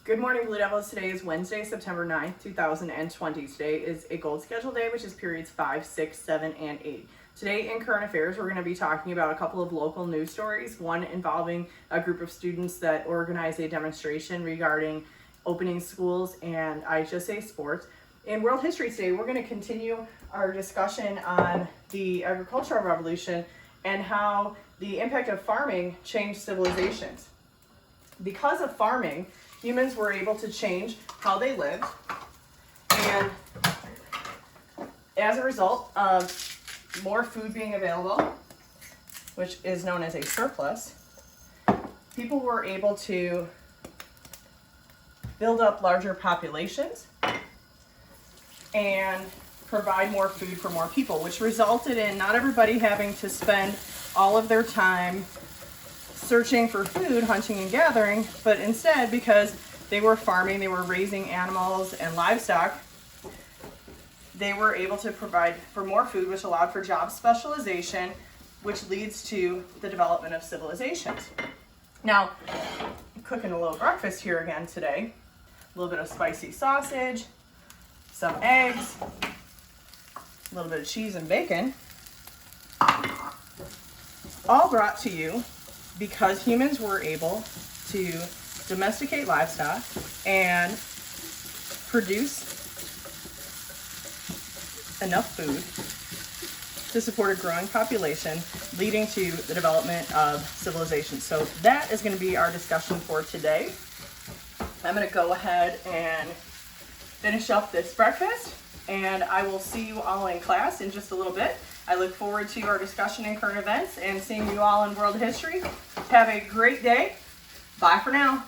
Good morning, Blue Devils. Today is Wednesday, September 9th, 2020. Today is a gold schedule day, which is periods 5, 6, 7, and 8. Today in current affairs, we're going to be talking about a couple of local news stories, one involving a group of students that organized a demonstration regarding opening schools and IHSA sports. In World History Today, we're going to continue our discussion on the agricultural revolution and how the impact of farming changed civilizations. Because of farming, humans were able to change how they lived, and as a result of more food being available, which is known as a surplus, people were able to build up larger populations and provide more food for more people, which resulted in not everybody having to spend all of their time searching for food, hunting and gathering, but instead, because they were farming, they were raising animals and livestock, they were able to provide for more food, which allowed for job specialization, which leads to the development of civilizations. Now, I'm cooking a little breakfast here again today. A little bit of spicy sausage, some eggs, a little bit of cheese and bacon, all brought to you because humans were able to domesticate livestock and produce enough food to support a growing population, leading to the development of civilization. So that is going to be our discussion for today. I'm going to go ahead and finish up this breakfast, and I will see you all in class in just a little bit. I look forward to our discussion in current events and seeing you all in world history. Have a great day. Bye for now.